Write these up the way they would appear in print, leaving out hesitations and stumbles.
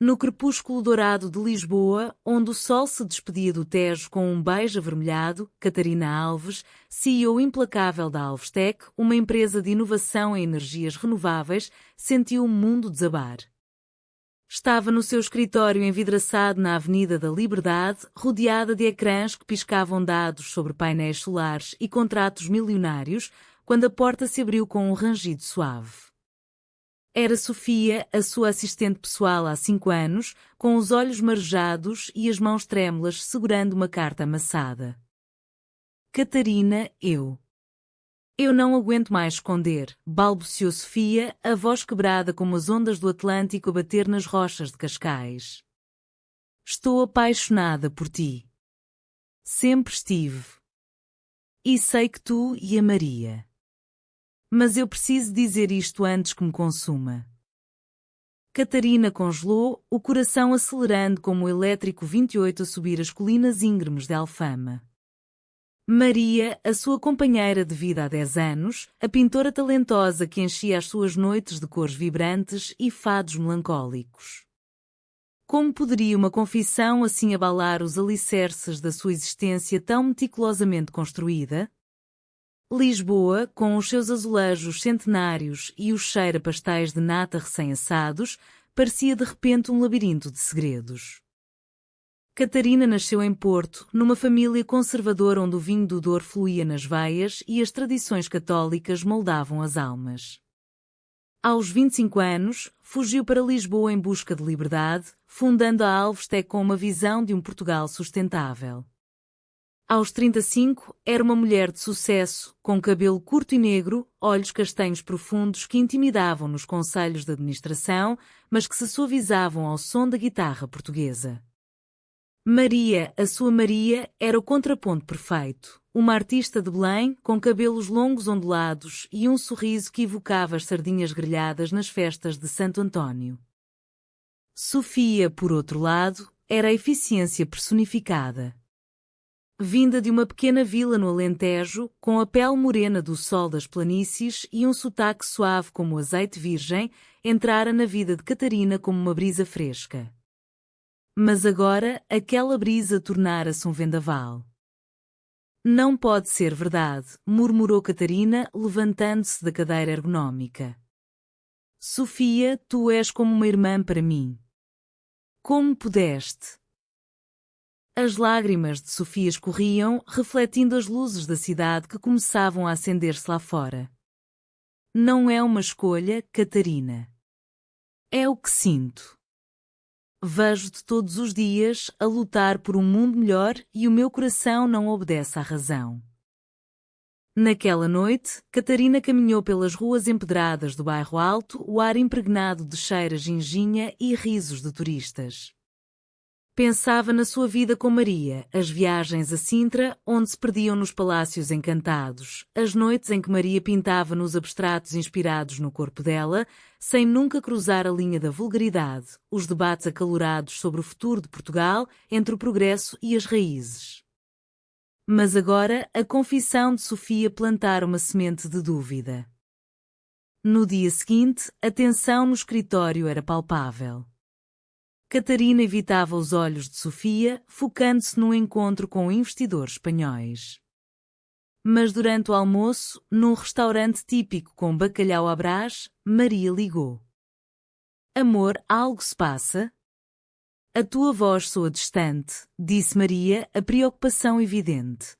No crepúsculo dourado de Lisboa, onde o sol se despedia do Tejo com um beijo avermelhado, Catarina Alves, CEO implacável da Alvestec, uma empresa de inovação em energias renováveis, sentiu o mundo desabar. Estava no seu escritório envidraçado na Avenida da Liberdade, rodeada de ecrãs que piscavam dados sobre painéis solares e contratos milionários, quando a porta se abriu com um rangido suave. Era Sofia, a sua assistente pessoal há 5 anos, com os olhos marejados e as mãos trêmulas segurando uma carta amassada. Catarina, Eu não aguento mais esconder, balbuciou Sofia, a voz quebrada como as ondas do Atlântico a bater nas rochas de Cascais. Estou apaixonada por ti. Sempre estive. E sei que tu e a Maria. Mas eu preciso dizer isto antes que me consuma. Catarina congelou, o coração acelerando como o elétrico 28 a subir as colinas íngremes de Alfama. Maria, a sua companheira de vida há 10 anos, a pintora talentosa que enchia as suas noites de cores vibrantes e fados melancólicos. Como poderia uma confissão assim abalar os alicerces da sua existência tão meticulosamente construída? Lisboa, com os seus azulejos centenários e o cheiro a pastéis de nata recém-assados, parecia de repente um labirinto de segredos. Catarina nasceu em Porto, numa família conservadora onde o vinho do Douro fluía nas veias e as tradições católicas moldavam as almas. Aos 25 anos, fugiu para Lisboa em busca de liberdade, fundando a Alvestec com uma visão de um Portugal sustentável. Aos 35, era uma mulher de sucesso, com cabelo curto e negro, olhos castanhos profundos que intimidavam nos conselhos de administração, mas que se suavizavam ao som da guitarra portuguesa. Maria, a sua Maria, era o contraponto perfeito. Uma artista de Belém, com cabelos longos ondulados e um sorriso que evocava as sardinhas grelhadas nas festas de Santo António. Sofia, por outro lado, era a eficiência personificada. Vinda de uma pequena vila no Alentejo, com a pele morena do sol das planícies e um sotaque suave como o azeite virgem, entrara na vida de Catarina como uma brisa fresca. Mas agora, aquela brisa tornara-se um vendaval. Não pode ser verdade, murmurou Catarina, levantando-se da cadeira ergonómica. Sofia, tu és como uma irmã para mim. Como pudeste? As lágrimas de Sofia escorriam, refletindo as luzes da cidade que começavam a acender-se lá fora. Não é uma escolha, Catarina. É o que sinto. Vejo-te todos os dias a lutar por um mundo melhor e o meu coração não obedece à razão. Naquela noite, Catarina caminhou pelas ruas empedradas do bairro Alto, o ar impregnado de cheiro a ginginha e risos de turistas. Pensava na sua vida com Maria, as viagens a Sintra, onde se perdiam nos palácios encantados, as noites em que Maria pintava nos abstratos inspirados no corpo dela, sem nunca cruzar a linha da vulgaridade, os debates acalorados sobre o futuro de Portugal, entre o progresso e as raízes. Mas agora, a confissão de Sofia plantara uma semente de dúvida. No dia seguinte, a tensão no escritório era palpável. Catarina evitava os olhos de Sofia, focando-se num encontro com investidores espanhóis. Mas durante o almoço, num restaurante típico com bacalhau à Brás, Maria ligou. Amor, algo se passa? A tua voz soa distante, disse Maria, a preocupação evidente.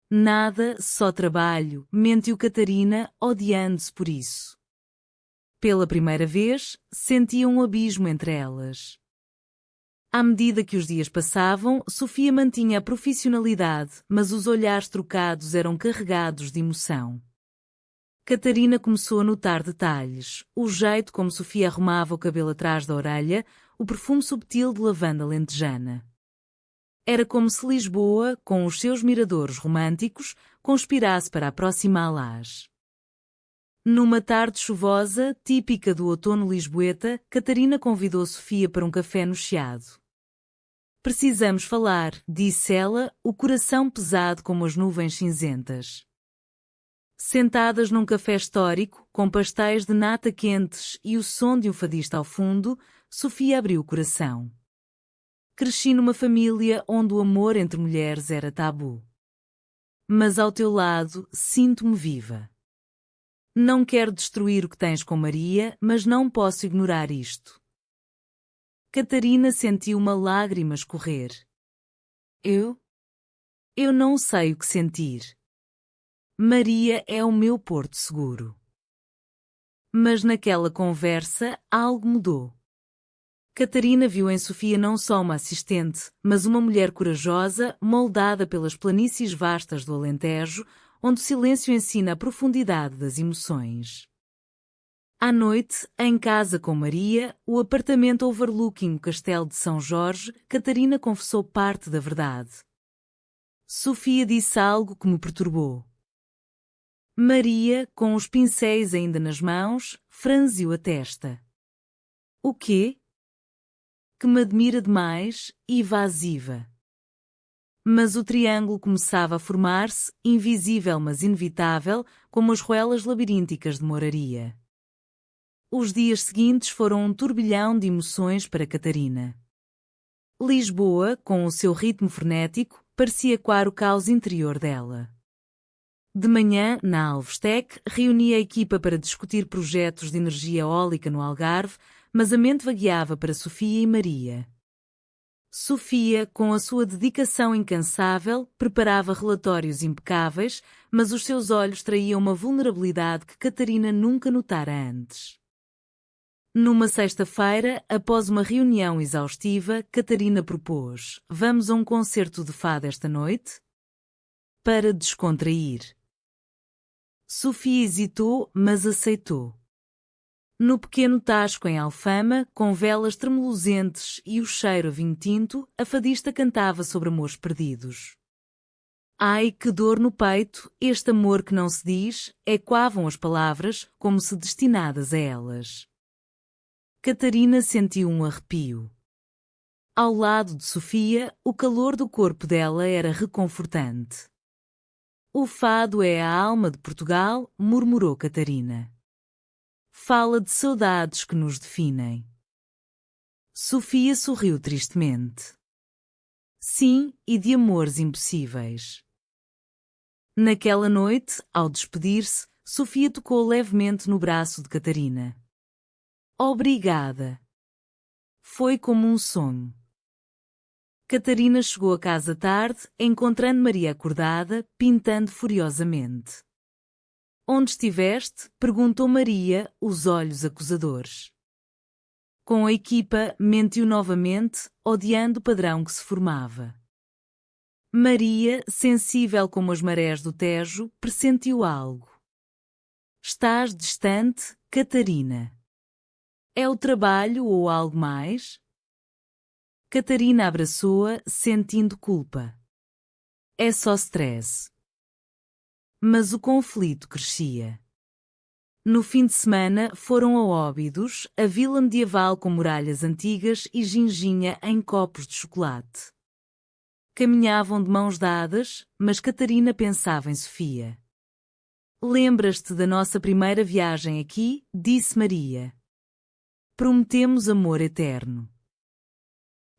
Nada, só trabalho, mentiu Catarina, odiando-se por isso. Pela primeira vez, sentia um abismo entre elas. À medida que os dias passavam, Sofia mantinha a profissionalidade, mas os olhares trocados eram carregados de emoção. Catarina começou a notar detalhes, o jeito como Sofia arrumava o cabelo atrás da orelha, o perfume subtil de lavanda lentejana. Era como se Lisboa, com os seus miradores românticos, conspirasse para aproximá-las. Numa tarde chuvosa, típica do outono lisboeta, Catarina convidou Sofia para um café no Chiado. Precisamos falar, disse ela, o coração pesado como as nuvens cinzentas. Sentadas num café histórico, com pastéis de nata quentes e o som de um fadista ao fundo, Sofia abriu o coração. Cresci numa família onde o amor entre mulheres era tabu. Mas ao teu lado, sinto-me viva. Não quero destruir o que tens com Maria, mas não posso ignorar isto. Catarina sentiu uma lágrima escorrer. Eu não sei o que sentir. Maria é o meu porto seguro. Mas naquela conversa, algo mudou. Catarina viu em Sofia não só uma assistente, mas uma mulher corajosa, moldada pelas planícies vastas do Alentejo, onde o silêncio ensina a profundidade das emoções. À noite, em casa com Maria, o apartamento overlooking o Castelo de São Jorge, Catarina confessou parte da verdade. Sofia disse algo que me perturbou. Maria, com os pincéis ainda nas mãos, franziu a testa. O quê? Que me admira demais, evasiva. Mas o triângulo começava a formar-se, invisível mas inevitável, como as ruelas labirínticas de Moraria. Os dias seguintes foram um turbilhão de emoções para Catarina. Lisboa, com o seu ritmo frenético, parecia coar o caos interior dela. De manhã, na Alvestec, reunia a equipa para discutir projetos de energia eólica no Algarve, mas a mente vagueava para Sofia e Maria. Sofia, com a sua dedicação incansável, preparava relatórios impecáveis, mas os seus olhos traíam uma vulnerabilidade que Catarina nunca notara antes. Numa sexta-feira, após uma reunião exaustiva, Catarina propôs: "Vamos a um concerto de fado esta noite?" Para descontrair. Sofia hesitou, mas aceitou. No pequeno tasco em Alfama, com velas tremulosentes e o cheiro a vinho tinto, a fadista cantava sobre amores perdidos. Ai, que dor no peito, este amor que não se diz, ecoavam as palavras, como se destinadas a elas. Catarina sentiu um arrepio. Ao lado de Sofia, o calor do corpo dela era reconfortante. O fado é a alma de Portugal, murmurou Catarina. Fala de saudades que nos definem. Sofia sorriu tristemente. Sim, e de amores impossíveis. Naquela noite, ao despedir-se, Sofia tocou levemente no braço de Catarina. Obrigada. Foi como um sonho. Catarina chegou a casa tarde, encontrando Maria acordada, pintando furiosamente. Onde estiveste? Perguntou Maria, os olhos acusadores. Com a equipa, mentiu novamente, odiando o padrão que se formava. Maria, sensível como as marés do Tejo, pressentiu algo. Estás distante, Catarina. É o trabalho ou algo mais? Catarina abraçou-a, sentindo culpa. É só stress. Mas o conflito crescia. No fim de semana foram a Óbidos, a vila medieval com muralhas antigas e ginginha em copos de chocolate. Caminhavam de mãos dadas, mas Catarina pensava em Sofia. Lembras-te da nossa primeira viagem aqui? Disse Maria. Prometemos amor eterno.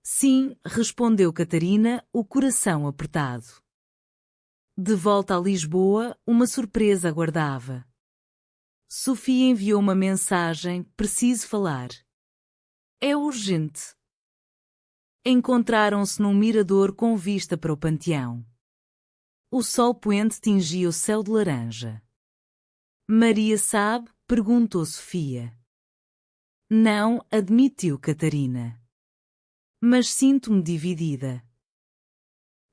Sim, respondeu Catarina, o coração apertado. De volta a Lisboa, uma surpresa aguardava. Sofia enviou uma mensagem: preciso falar. É urgente. Encontraram-se num mirador com vista para o panteão. O sol poente tingia o céu de laranja. Maria sabe? Perguntou Sofia. Não, admitiu Catarina. Mas sinto-me dividida.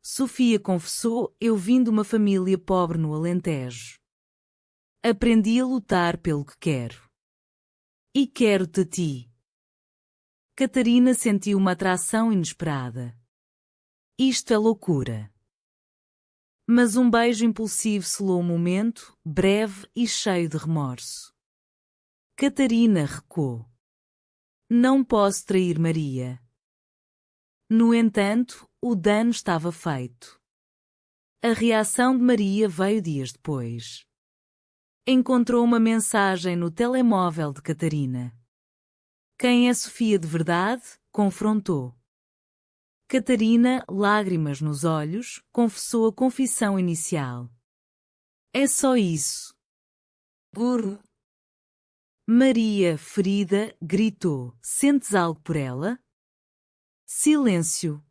Sofia confessou: eu vim de uma família pobre no Alentejo. Aprendi a lutar pelo que quero. E quero-te a ti. Catarina sentiu uma atração inesperada. Isto é loucura. Mas um beijo impulsivo selou o momento, breve e cheio de remorso. Catarina recuou. Não posso trair Maria. No entanto, o dano estava feito. A reação de Maria veio dias depois. Encontrou uma mensagem no telemóvel de Catarina. Quem é Sofia de verdade? Confrontou. Catarina, lágrimas nos olhos, confessou a confissão inicial. É só isso. Burro. Maria, ferida, gritou. Sentes algo por ela? Silêncio.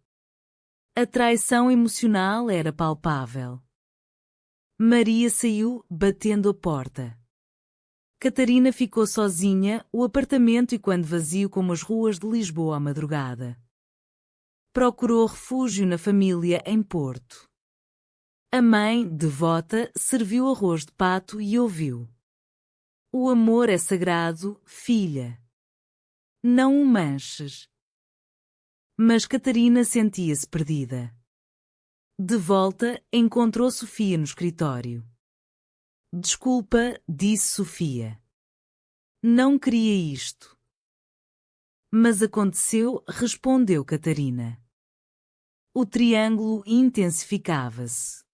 A traição emocional era palpável. Maria saiu, batendo a porta. Catarina ficou sozinha, o apartamento e quando vazio como as ruas de Lisboa à madrugada. Procurou refúgio na família em Porto. A mãe, devota, serviu arroz de pato e ouviu. O amor é sagrado, filha. Não o manches. Mas Catarina sentia-se perdida. De volta, encontrou Sofia no escritório. Desculpa, disse Sofia. Não queria isto. Mas aconteceu, respondeu Catarina. O triângulo intensificava-se.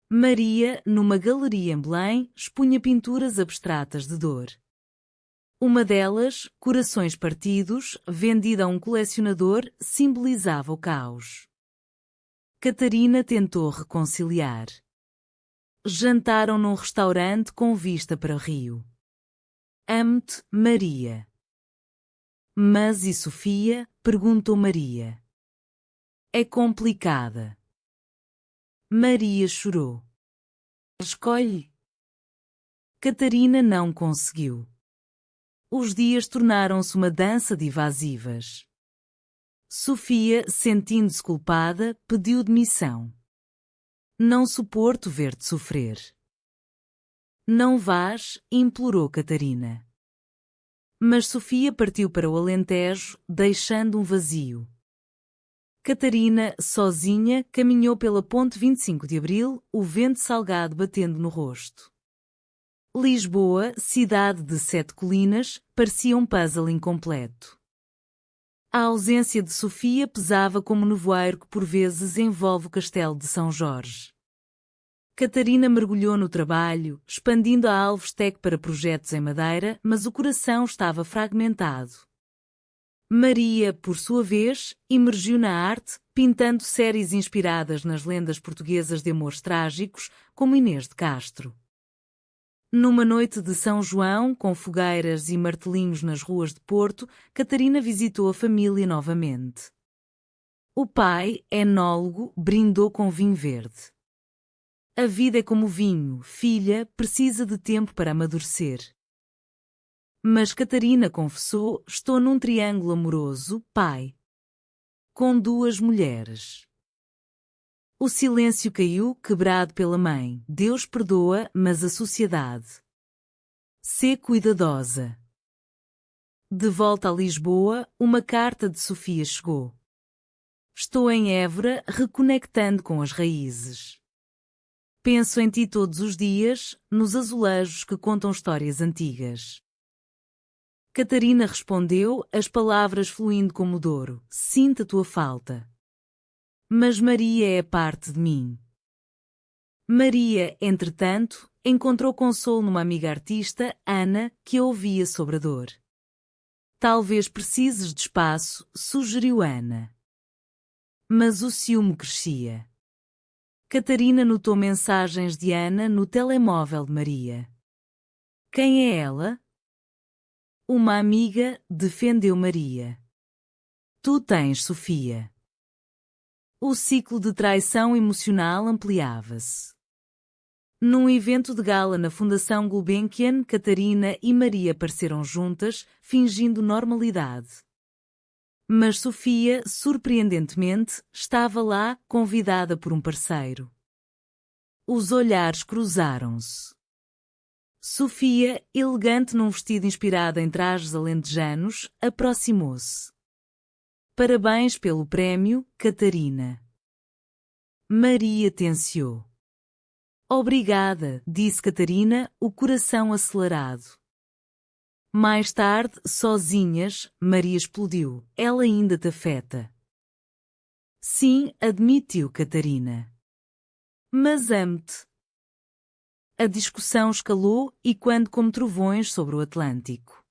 Maria, numa galeria em Belém, expunha pinturas abstratas de dor. Uma delas, Corações Partidos, vendida a um colecionador, simbolizava o caos. Catarina tentou reconciliar. Jantaram num restaurante com vista para o rio. Amo-te, Maria. Mas e Sofia? Perguntou Maria. É complicada. Maria chorou. Escolhe. Catarina não conseguiu. Os dias tornaram-se uma dança de evasivas. Sofia, sentindo-se culpada, pediu demissão. Não suporto ver-te sofrer. Não vás, implorou Catarina. Mas Sofia partiu para o Alentejo, deixando um vazio. Catarina, sozinha, caminhou pela ponte 25 de Abril, o vento salgado batendo no rosto. Lisboa, cidade de 7 colinas, parecia um puzzle incompleto. A ausência de Sofia pesava como nevoeiro que por vezes envolve o castelo de São Jorge. Catarina mergulhou no trabalho, expandindo a Alvestec para projetos em madeira, mas o coração estava fragmentado. Maria, por sua vez, emergiu na arte, pintando séries inspiradas nas lendas portuguesas de amores trágicos, como Inês de Castro. Numa noite de São João, com fogueiras e martelinhos nas ruas de Porto, Catarina visitou a família novamente. O pai, enólogo, brindou com vinho verde. A vida é como vinho, filha, precisa de tempo para amadurecer. Mas Catarina confessou, estou num triângulo amoroso, pai. Com 2 mulheres. O silêncio caiu, quebrado pela mãe. Deus perdoa, mas a sociedade. Sê cuidadosa. De volta a Lisboa, uma carta de Sofia chegou. Estou em Évora, reconectando com as raízes. Penso em ti todos os dias, nos azulejos que contam histórias antigas. Catarina respondeu, as palavras fluindo como Douro. Sinto a tua falta. Mas Maria é parte de mim. Maria, entretanto, encontrou consolo numa amiga artista, Ana, que a ouvia sobre a dor. Talvez precises de espaço, sugeriu Ana. Mas o ciúme crescia. Catarina notou mensagens de Ana no telemóvel de Maria. Quem é ela? Uma amiga, defendeu Maria. Tu tens Sofia. O ciclo de traição emocional ampliava-se. Num evento de gala na Fundação Gulbenkian, Catarina e Maria apareceram juntas, fingindo normalidade. Mas Sofia, surpreendentemente, estava lá, convidada por um parceiro. Os olhares cruzaram-se. Sofia, elegante num vestido inspirado em trajes alentejanos, aproximou-se. Parabéns pelo prémio, Catarina. Maria tenciou. Obrigada, disse Catarina, o coração acelerado. Mais tarde, sozinhas, Maria explodiu. Ela ainda te afeta. Sim, admitiu Catarina. Mas amo-te. A discussão escalou e quando como trovões sobre o Atlântico.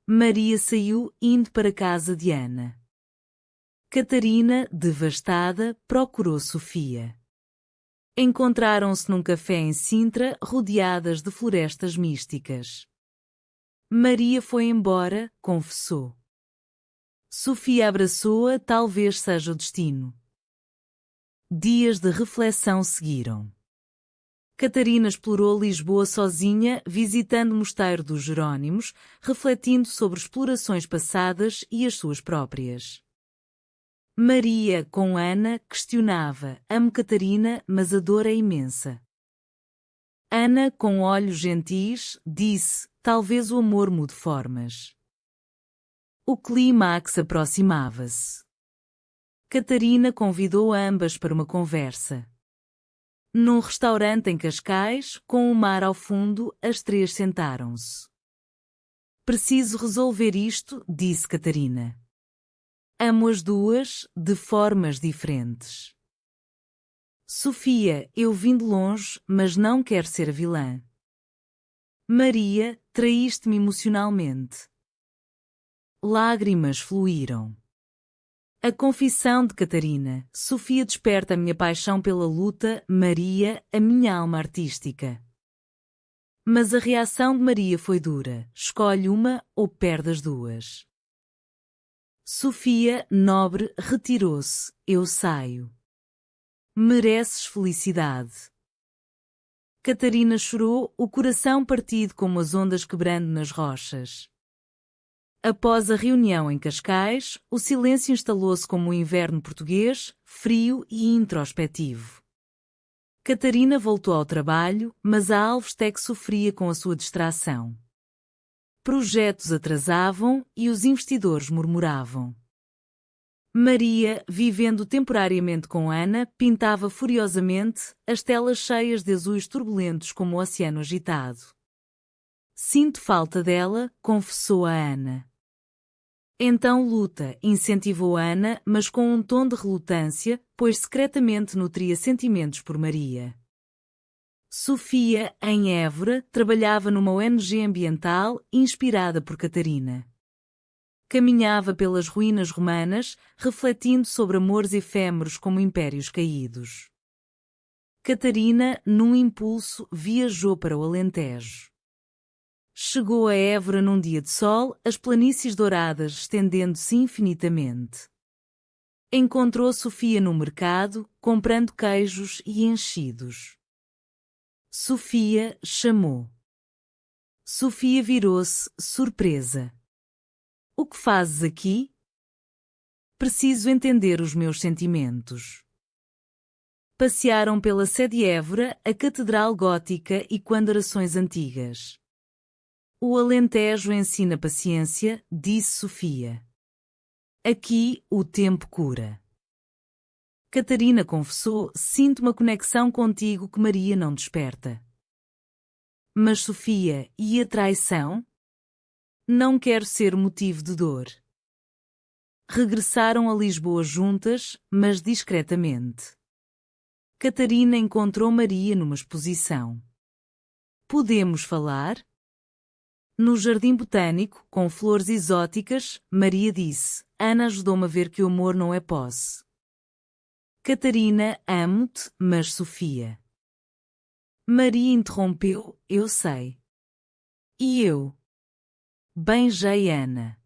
Maria saiu, indo para a casa de Ana. Catarina, devastada, procurou Sofia. Encontraram-se num café em Sintra, rodeadas de florestas místicas. Maria foi embora, confessou. Sofia abraçou-a, talvez seja o destino. Dias de reflexão seguiram. Catarina explorou Lisboa sozinha, visitando o Mosteiro dos Jerónimos, refletindo sobre explorações passadas e as suas próprias. Maria, com Ana, questionava: amo Catarina, mas a dor é imensa. Ana, com olhos gentis, disse: talvez o amor mude formas. O clímax aproximava-se. Catarina convidou ambas para uma conversa. Num restaurante em Cascais, com o mar ao fundo, as três sentaram-se. Preciso resolver isto, disse Catarina. Amo as duas, de formas diferentes. Sofia, eu vim de longe, mas não quero ser a vilã. Maria, traíste-me emocionalmente. Lágrimas fluíram. A confissão de Catarina: Sofia desperta a minha paixão pela luta, Maria, a minha alma artística. Mas a reação de Maria foi dura: escolhe uma ou perde as duas. Sofia, nobre, retirou-se: eu saio. Mereces felicidade. Catarina chorou, o coração partido como as ondas quebrando nas rochas. Após a reunião em Cascais, o silêncio instalou-se como o inverno português, frio e introspectivo. Catarina voltou ao trabalho, mas a Alvestec sofria com a sua distração. Projetos atrasavam e os investidores murmuravam. Maria, vivendo temporariamente com Ana, pintava furiosamente, as telas cheias de azuis turbulentos como o oceano agitado. Sinto falta dela, confessou a Ana. Então luta, incentivou Ana, mas com um tom de relutância, pois secretamente nutria sentimentos por Maria. Sofia, em Évora, trabalhava numa ONG ambiental, inspirada por Catarina. Caminhava pelas ruínas romanas, refletindo sobre amores efêmeros como impérios caídos. Catarina, num impulso, viajou para o Alentejo. Chegou a Évora num dia de sol, as planícies douradas estendendo-se infinitamente. Encontrou Sofia no mercado, comprando queijos e enchidos. Sofia chamou. Sofia virou-se, surpresa. O que fazes aqui? Preciso entender os meus sentimentos. Passearam pela sede Évora, a Catedral Gótica e condecorações antigas. O Alentejo ensina paciência, disse Sofia. Aqui, o tempo cura. Catarina confessou: sinto uma conexão contigo que Maria não desperta. Mas Sofia, e a traição? Não quero ser motivo de dor. Regressaram a Lisboa juntas, mas discretamente. Catarina encontrou Maria numa exposição. Podemos falar? No jardim botânico, com flores exóticas, Maria disse: Ana ajudou-me a ver que o amor não é posse. Catarina, amo-te, mas Sofia. Maria interrompeu: eu sei. E eu? Beijei Ana.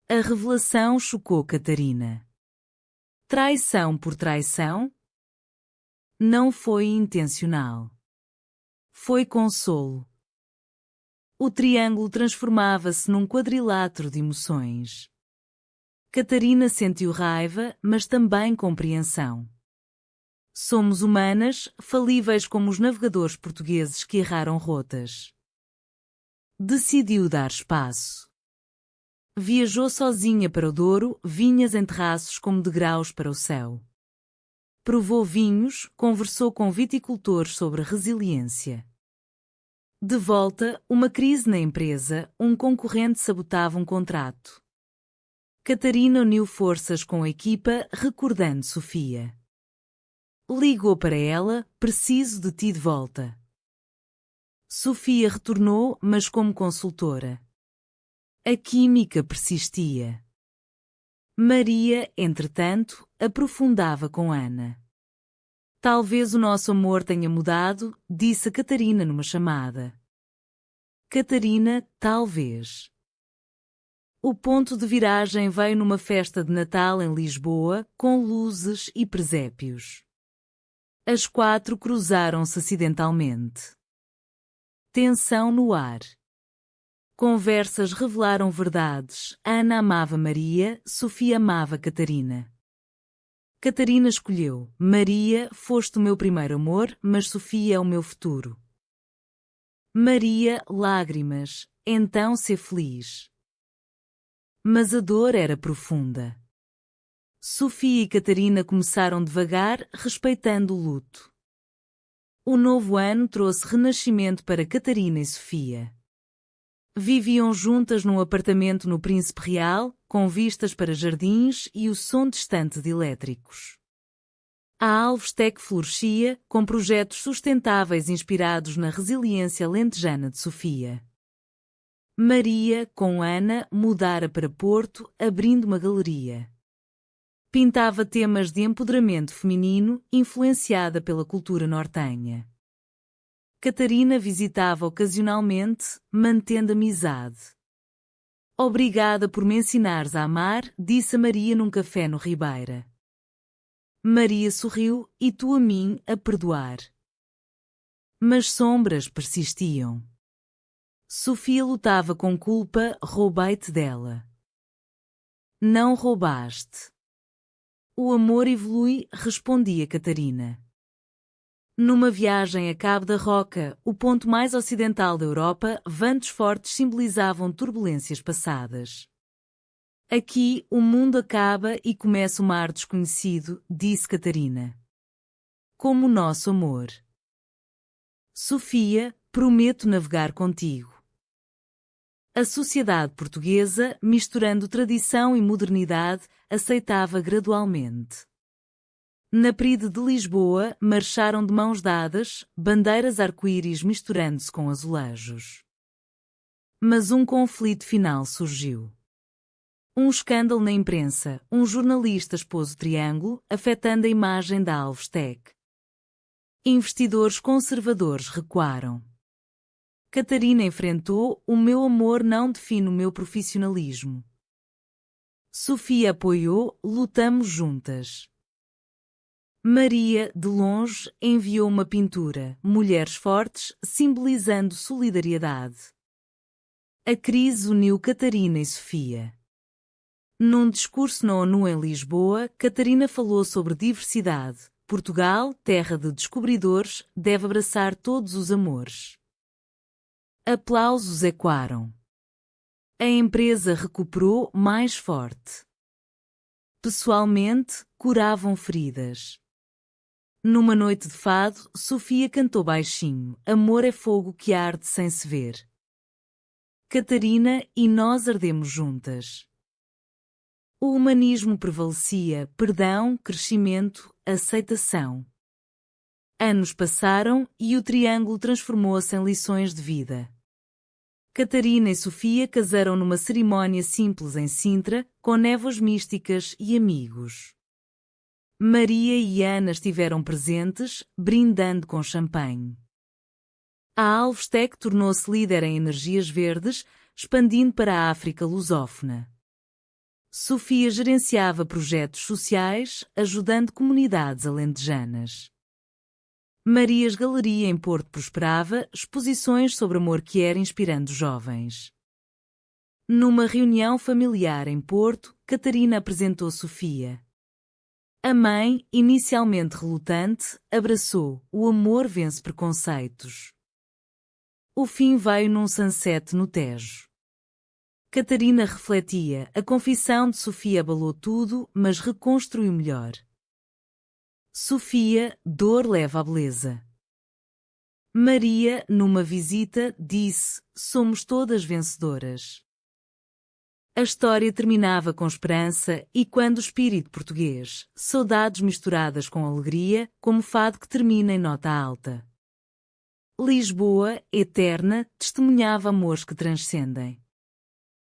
A revelação chocou Catarina. Traição por traição? Não foi intencional. Foi consolo. O triângulo transformava-se num quadrilátero de emoções. Catarina sentiu raiva, mas também compreensão. Somos humanas, falíveis como os navegadores portugueses que erraram rotas. Decidiu dar espaço. Viajou sozinha para o Douro, vinhas em terraços como degraus para o céu. Provou vinhos, conversou com viticultores sobre resiliência. De volta, uma crise na empresa, um concorrente sabotava um contrato. Catarina uniu forças com a equipa, recordando Sofia. Ligou para ela: preciso de ti de volta. Sofia retornou, mas como consultora. A química persistia. Maria, entretanto, aprofundava com Ana. Talvez o nosso amor tenha mudado, disse a Catarina numa chamada. Catarina, talvez. O ponto de viragem veio numa festa de Natal em Lisboa, com luzes e presépios. As 4 cruzaram-se acidentalmente. Tensão no ar. Conversas revelaram verdades. Ana amava Maria, Sofia amava Catarina. Catarina escolheu: Maria, foste o meu primeiro amor, mas Sofia é o meu futuro. Maria, lágrimas, então ser feliz. Mas a dor era profunda. Sofia e Catarina começaram devagar, respeitando o luto. O novo ano trouxe renascimento para Catarina e Sofia. Viviam juntas num apartamento no Príncipe Real, com vistas para jardins e o som distante de elétricos. A Alvestec florescia, com projetos sustentáveis inspirados na resiliência alentejana de Sofia. Maria, com Ana, mudara para Porto, abrindo uma galeria. Pintava temas de empoderamento feminino, influenciada pela cultura nortenha. Catarina visitava ocasionalmente, mantendo amizade. Obrigada por me ensinares a amar, disse a Maria num café no Ribeira. Maria sorriu, e tu a mim, a perdoar. Mas sombras persistiam. Sofia lutava com culpa, roubei-te dela. Não roubaste. O amor evolui, respondia Catarina. Numa viagem a Cabo da Roca, o ponto mais ocidental da Europa, ventos fortes simbolizavam turbulências passadas. Aqui, o mundo acaba e começa o mar desconhecido, disse Catarina. Como o nosso amor. Sofia, prometo navegar contigo. A sociedade portuguesa, misturando tradição e modernidade, aceitava gradualmente. Na Pride de Lisboa, marcharam de mãos dadas, bandeiras arco-íris misturando-se com azulejos. Mas um conflito final surgiu. Um escândalo na imprensa, um jornalista expôs o triângulo, afetando a imagem da Alvestec. Investidores conservadores recuaram. Catarina enfrentou: o meu amor não define o meu profissionalismo. Sofia apoiou: lutamos juntas. Maria, de longe, enviou uma pintura, Mulheres Fortes, simbolizando solidariedade. A crise uniu Catarina e Sofia. Num discurso na ONU em Lisboa, Catarina falou sobre diversidade. Portugal, terra de descobridores, deve abraçar todos os amores. Aplausos ecoaram. A empresa recuperou mais forte. Pessoalmente, curavam feridas. Numa noite de fado, Sofia cantou baixinho: amor é fogo que arde sem se ver. Catarina, e nós ardemos juntas. O humanismo prevalecia: perdão, crescimento, aceitação. Anos passaram e o triângulo transformou-se em lições de vida. Catarina e Sofia casaram numa cerimónia simples em Sintra, com névoas místicas e amigos. Maria e Ana estiveram presentes, brindando com champanhe. A Alvestec tornou-se líder em energias verdes, expandindo para a África lusófona. Sofia gerenciava projetos sociais, ajudando comunidades alentejanas. Marias Galeria em Porto prosperava, exposições sobre amor que era inspirando jovens. Numa reunião familiar em Porto, Catarina apresentou Sofia. A mãe, inicialmente relutante, abraçou: o amor vence preconceitos. O fim veio num sunset no Tejo. Catarina refletia: a confissão de Sofia abalou tudo, mas reconstruiu melhor. Sofia, dor leva a beleza. Maria, numa visita, disse: somos todas vencedoras. A história terminava com esperança e, quando o espírito português, saudades misturadas com alegria, como fado que termina em nota alta. Lisboa, eterna, testemunhava amores que transcendem.